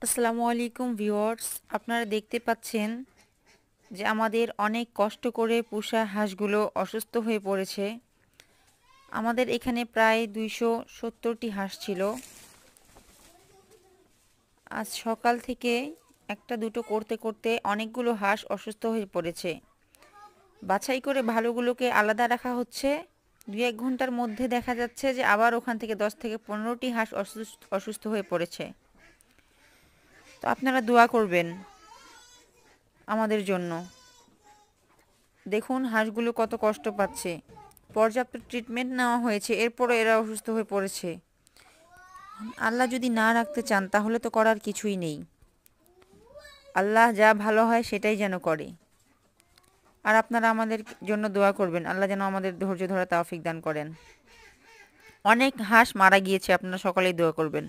আসসালামু আলাইকুম ভিউয়ার্স, আপনারা দেখতে পাচ্ছেন যে আমাদের অনেক কষ্ট করে পোষা হাঁসগুলো অসুস্থ হয়ে পড়েছে। আমাদের এখানে প্রায় 270টি হাঁস ছিল। আজ সকাল থেকে একটা দুটো করতে করতে অনেকগুলো হাঁস অসুস্থ হয়ে পড়েছে। বাছাই করে ভালোগুলোকে আলাদা রাখা হচ্ছে। 2-1 ঘন্টার মধ্যে দেখা যাচ্ছে যে আবার ওখান থেকে 10 থেকে 15টি হাঁস অসুস্থ হয়ে পড়েছে। তো আপনারা দোয়া করবেন আমাদের জন্য। দেখুন হাঁসগুলো কত কষ্ট পাচ্ছে। পর্যাপ্ত ট্রিটমেন্ট নেওয়া হয়েছে, এরপরও এরা অসুস্থ হয়ে পড়েছে। আল্লাহ যদি না রাখতে চান তাহলে তো করার কিছুই নেই। আল্লাহ যা ভালো হয় সেটাই যেন করে। আর আপনারা আমাদের জন্য দোয়া করবেন, আল্লাহ যেন আমাদের ধৈর্য ধরা তৌফিক দান করেন। অনেক হাঁস মারা গিয়েছে, আপনারা সকলেই দোয়া করবেন।